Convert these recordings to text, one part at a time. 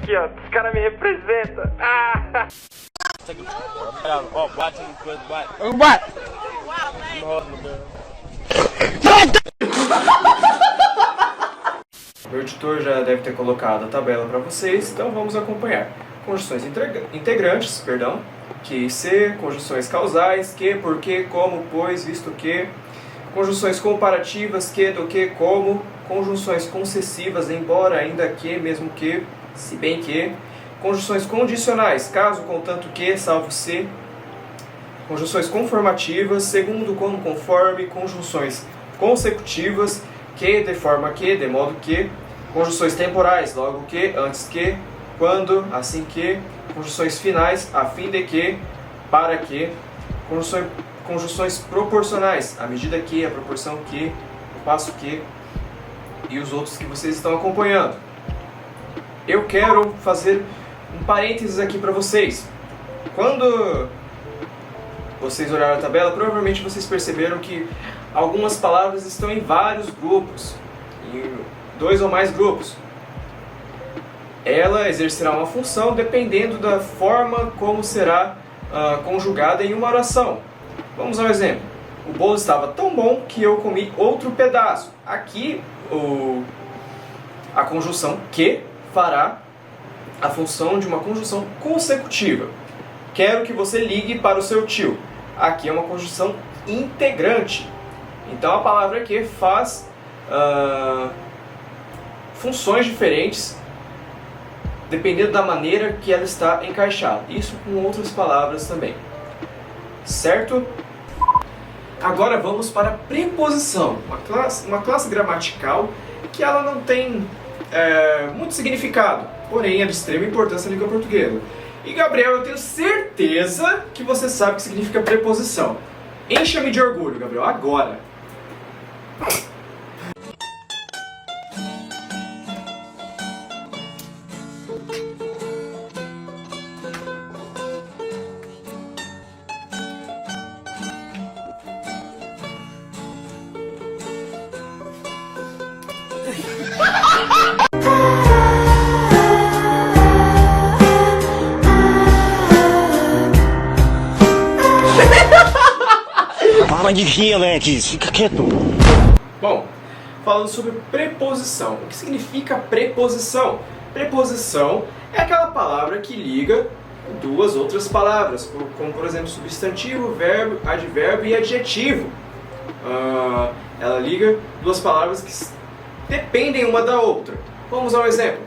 aqui, ó. Os caras me representam. Ah! Ó, bate no coisa, bate. Bate! O editor já deve ter colocado a tabela para vocês, então vamos acompanhar. Conjunções integrantes, que, se, conjunções causais, que, porque, como, pois, visto que, conjunções comparativas, que, do que, como, conjunções concessivas, embora, ainda que, mesmo que, se bem que, conjunções condicionais, caso, contanto que, salvo se, conjunções conformativas, segundo, como, conforme, conjunções consecutivas, que, de forma que, de modo que, conjunções temporais, logo que, antes que, quando, assim que, conjunções finais, a fim de que, para que, conjunções proporcionais, à medida que, a proporção que, o passo que, e os outros que vocês estão acompanhando. Eu quero fazer um parênteses aqui para vocês. Quando vocês olharam a tabela, provavelmente vocês perceberam que algumas palavras estão em vários grupos, em 2 ou mais grupos. Ela exercerá uma função dependendo da forma como será conjugada em uma oração. Vamos ao exemplo. O bolo estava tão bom que eu comi outro pedaço. Aqui a conjunção que fará a função de uma conjunção consecutiva. Quero que você ligue para o seu tio. Aqui é uma conjunção integrante. Então a palavra que faz funções diferentes dependendo da maneira que ela está encaixada. Isso com outras palavras também. Certo? Agora vamos para a preposição. Uma classe gramatical que ela não tem muito significado, porém é de extrema importância na língua portuguesa. E Gabriel, eu tenho certeza que você sabe o que significa preposição. Encha-me de orgulho, Gabriel, agora! Para de rir, Alex, fica quieto. Bom, falando sobre preposição. O que significa preposição? Preposição é aquela palavra que liga 2 outras palavras, como por exemplo substantivo, verbo, advérbio e adjetivo. Ela liga 2 palavras que dependem uma da outra. Vamos ao exemplo.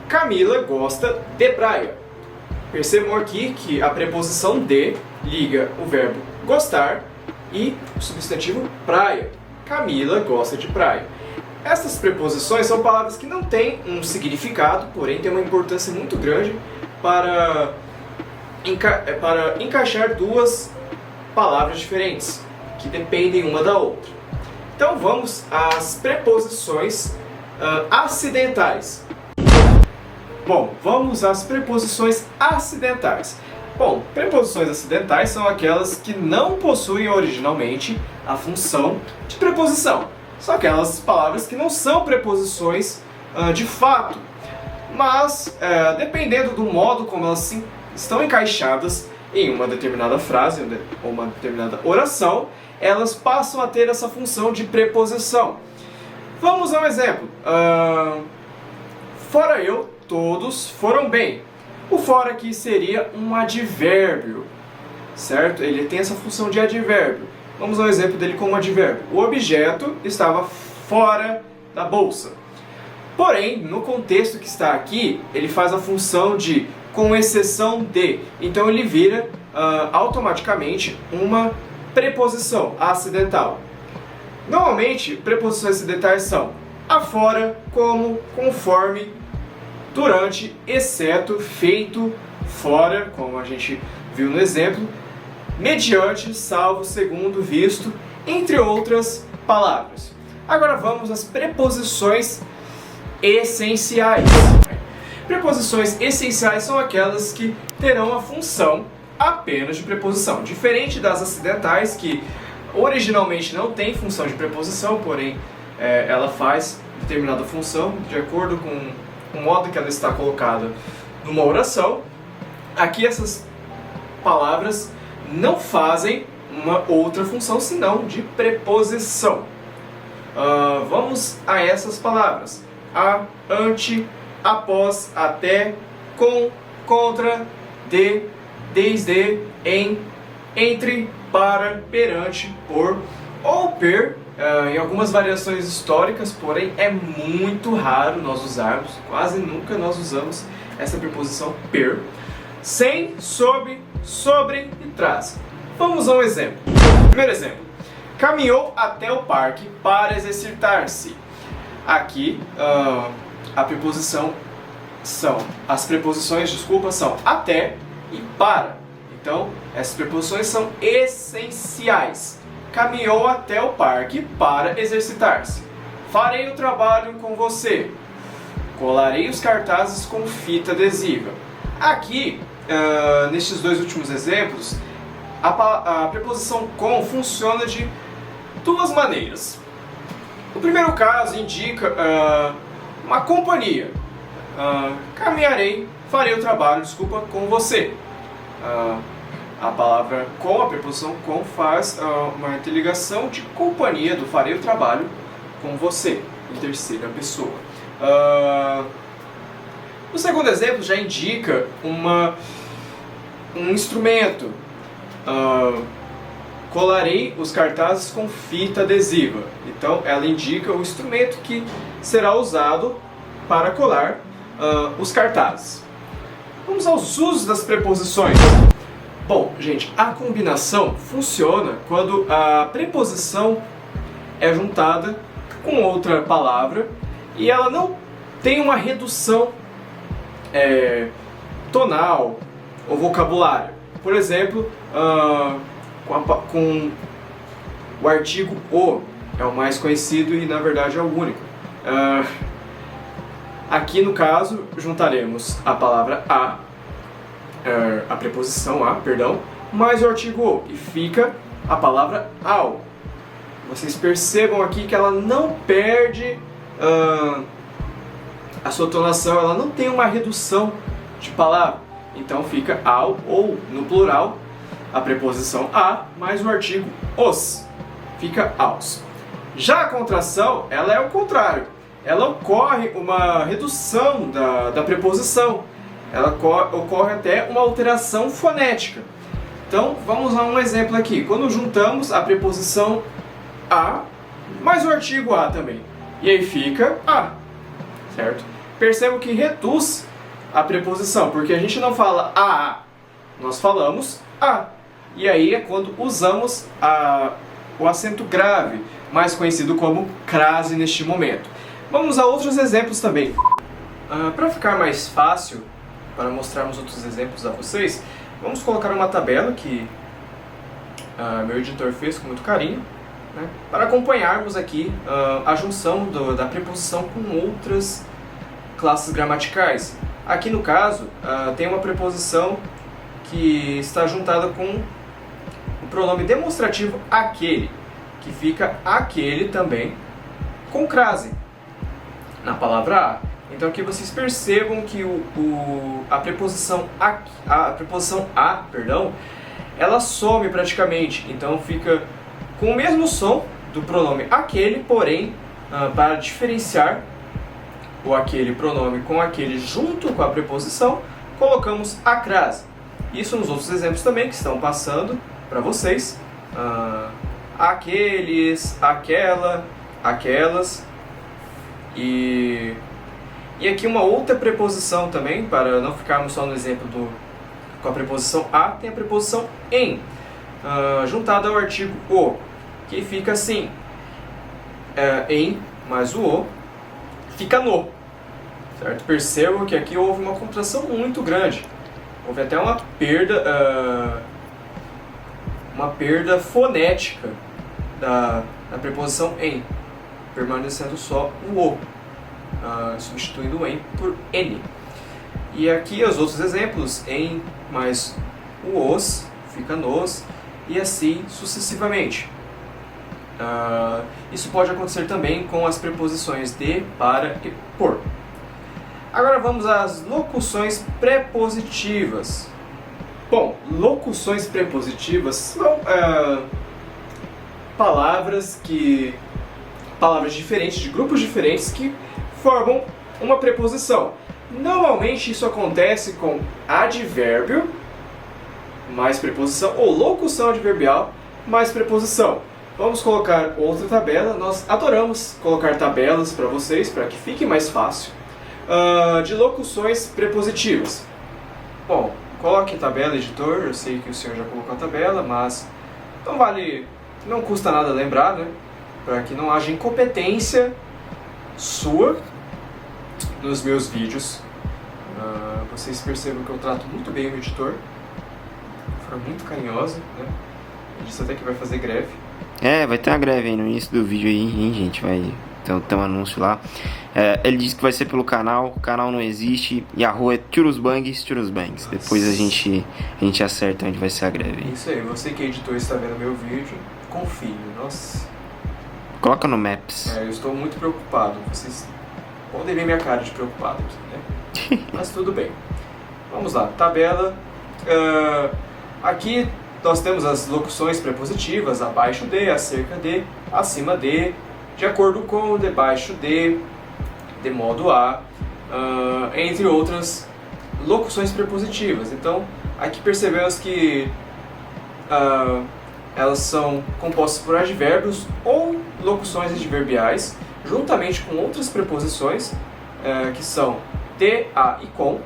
Camila gosta de praia. Percebam aqui que a preposição de liga o verbo gostar e o substantivo praia. Camila gosta de praia. Essas preposições são palavras que não têm um significado, porém têm uma importância muito grande para encaixar 2 palavras diferentes, que dependem uma da outra. Então vamos às preposições acidentais. Bom, vamos às preposições acidentais. Bom, preposições acidentais são aquelas que não possuem originalmente a função de preposição. São aquelas palavras que não são preposições de fato, mas dependendo do modo como elas estão encaixadas em uma determinada frase ou uma determinada oração, elas passam a ter essa função de preposição. Vamos a um exemplo. Fora eu, todos foram bem. O fora aqui seria um advérbio, certo? Ele tem essa função de advérbio. Vamos ao exemplo dele como advérbio. O objeto estava fora da bolsa. Porém, no contexto que está aqui, ele faz a função de com exceção de. Então ele vira automaticamente uma preposição acidental. Normalmente, preposições acidentais são afora, como, conforme, durante, exceto, feito, fora, como a gente viu no exemplo, mediante, salvo, segundo, visto, entre outras palavras. Agora vamos às preposições essenciais. Preposições essenciais são aquelas que terão a função apenas de preposição, diferente das acidentais, que originalmente não tem função de preposição, porém ela faz determinada função de acordo com o modo que ela está colocada numa oração, aqui essas palavras não fazem uma outra função senão de preposição. Vamos a essas palavras: a, ante, após, até, com, contra, de, desde, em, entre, para, perante, por ou per, em algumas variações históricas, porém é muito raro nós usarmos, quase nunca nós usamos essa preposição per, sem, sob, sobre e tras. Vamos a um exemplo. Primeiro exemplo: caminhou até o parque para exercitar-se. Aqui as preposições, são até e para. Então, essas preposições são essenciais. Caminhou até o parque para exercitar-se. Farei o trabalho com você. Colarei os cartazes com fita adesiva. Aqui, nestes dois últimos exemplos, a preposição com funciona de duas maneiras. O primeiro caso indica uma companhia. Farei o trabalho, com você. A palavra com, a preposição com, faz uma interligação de companhia do farei o trabalho com você, em terceira pessoa. O segundo exemplo já indica um instrumento. Colarei os cartazes com fita adesiva. Então ela indica o instrumento que será usado para colar os cartazes. Vamos aos usos das preposições. Bom, gente, a combinação funciona quando a preposição é juntada com outra palavra e ela não tem uma redução tonal ou vocabulário. Por exemplo, com o artigo o, é o mais conhecido e na verdade é o único. Aqui no caso juntaremos a palavra a preposição a, mais o artigo o, e fica a palavra ao. Vocês percebam aqui que ela não perde a sua tonação, ela não tem uma redução de palavra. Então fica ao, ou no plural, a preposição a mais o artigo os, fica aos. Já a contração, ela é o contrário. Ela ocorre uma redução da preposição. Ela ocorre até uma alteração fonética. Então vamos a um exemplo aqui. Quando juntamos a preposição a mais o artigo a também, e aí fica a, certo? Percebam que reduz a preposição, porque a gente não fala a, nós falamos a. E aí é quando usamos o acento grave, mais conhecido como crase neste momento. Vamos a outros exemplos também. Para ficar mais fácil, para mostrarmos outros exemplos a vocês, vamos colocar uma tabela que meu editor fez com muito carinho, né, para acompanharmos aqui a junção da preposição com outras classes gramaticais. Aqui no caso, tem uma preposição que está juntada com o pronome demonstrativo aquele, que fica aquele também com crase na palavra a. Então aqui vocês percebam que a preposição a, ela some praticamente. Então fica com o mesmo som do pronome aquele, porém, para diferenciar o aquele pronome com aquele junto com a preposição, colocamos a crase. Isso nos outros exemplos também que estão passando para vocês. Aqueles, aquela, aquelas. E aqui uma outra preposição também, para não ficarmos só no exemplo com a preposição a, tem a preposição em, juntada ao artigo o, que fica assim, em mais o o, fica no, certo? Percebam que aqui houve uma contração muito grande, houve até uma perda fonética da preposição em, permanecendo só o o, substituindo o em por n. E aqui os outros exemplos, em mais o os, fica nos, e assim sucessivamente. Isso pode acontecer também com as preposições de, para e por. Agora vamos às locuções prepositivas. Bom, locuções prepositivas são palavras diferentes, de grupos diferentes que formam uma preposição. Normalmente isso acontece com advérbio mais preposição ou locução adverbial mais preposição. Vamos colocar outra tabela. Nós adoramos colocar tabelas para vocês, para que fique mais fácil, de locuções prepositivas. Bom, coloque tabela, editor. Eu sei que o senhor já colocou a tabela, mas não custa nada lembrar, né? Para que não haja incompetência sua nos meus vídeos. Vocês percebam que eu trato muito bem o editor, de forma muito carinhosa, né? Ele disse até que vai fazer greve. Vai ter uma greve aí no início do vídeo aí, hein, gente? Vai ter um anúncio lá. Ele disse que vai ser pelo canal, o canal não existe e a rua é Turusbangs. Depois a gente acerta onde vai ser a greve. Isso aí, você que é editor e está vendo meu vídeo, confie, nossa. Coloca no Maps. Eu estou muito preocupado, vocês podem ver minha cara de preocupado aqui, né? Mas tudo bem. Vamos lá, tabela. Aqui nós temos as locuções prepositivas: abaixo de, acerca de, acima de acordo com, debaixo de modo a, entre outras locuções prepositivas. Então, aqui percebemos que elas são compostas por advérbios ou locuções adverbiais, juntamente com outras preposições, que são de, a e com,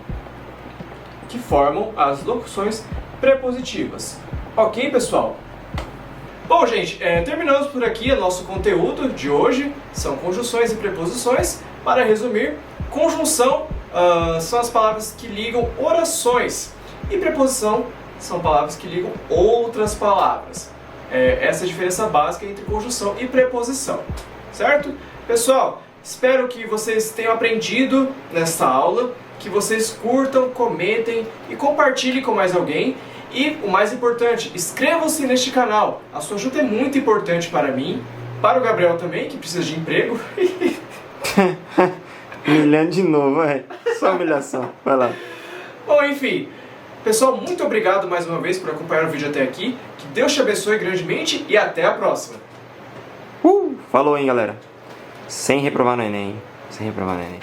que formam as locuções prepositivas. Ok, pessoal? Bom, gente, terminamos por aqui o nosso conteúdo de hoje. São conjunções e preposições. Para resumir, conjunção são as palavras que ligam orações e preposição são palavras que ligam outras palavras. Essa é a diferença básica entre conjunção e preposição, certo? Pessoal, espero que vocês tenham aprendido nesta aula, que vocês curtam, comentem e compartilhem com mais alguém. E o mais importante, inscrevam-se neste canal. A sua ajuda é muito importante para mim, para o Gabriel também, que precisa de emprego. Humilhando de novo, só humilhação. Vai lá. Bom, enfim. Pessoal, muito obrigado mais uma vez por acompanhar o vídeo até aqui. Que Deus te abençoe grandemente e até a próxima. Falou, hein, galera. Sem reprovar no Enem. Sem reprovar no Enem.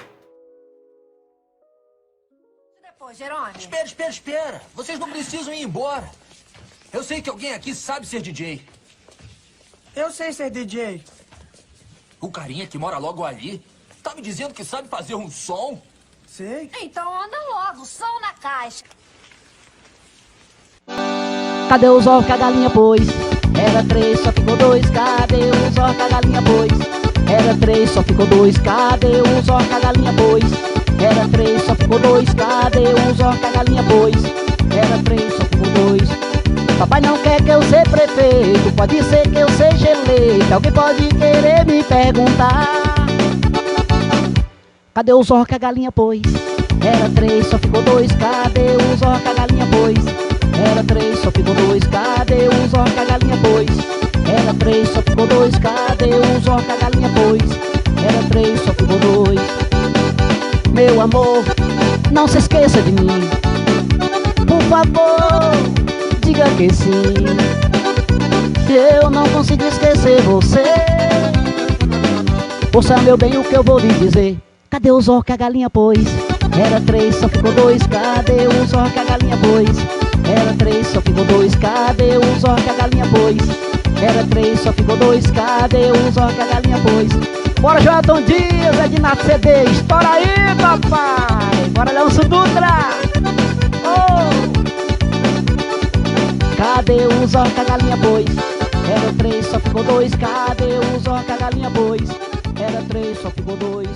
Jerônimo. Espera. Vocês não precisam ir embora. Eu sei que alguém aqui sabe ser DJ. Eu sei ser DJ. O carinha que mora logo ali tá me dizendo que sabe fazer um som? Sei. Então anda logo, som na caixa. Cadê os ovos que a galinha pôs? Era 3, só ficou 2. Cadê os ovos que a galinha pôs? Era 3, só ficou 2. Cadê os ovos que a galinha pôs? Era 3, só ficou 2. Cadê os ovos que a galinha pôs? Era 3, só ficou 2. Papai não quer que eu seja prefeito, pode ser que eu seja eleito. Alguém pode querer me perguntar: cadê os ovos que a galinha pôs? Era 3, só ficou 2. Cadê os ovos que a galinha pôs? Era 3, só ficou 2. Cadê os ovos que a galinha pôs? Era 3, só ficou 2. Cadê os ovos que a galinha pôs? Era 3, só ficou 2. Meu amor, não se esqueça de mim. Por favor, diga que sim. Eu não consigo esquecer você. Ouça, meu bem, o que eu vou lhe dizer. Cadê os ovos que a galinha pôs? Era 3, só ficou 2. Cadê os ovos que a galinha pôs? Era 3, só ficou 2. Cadê os ovos que a galinha pôs? Era 3, só ficou 2. Cadê os ovos que a galinha pôs? Bora, Joelton Dias, Ednato CD. Estoura aí, papai. Bora, Leôncio Dutra. Cadê os ovos que a galinha pôs? Era 3, só ficou 2. Cadê os ovos que a galinha pôs? Era 3, só ficou 2.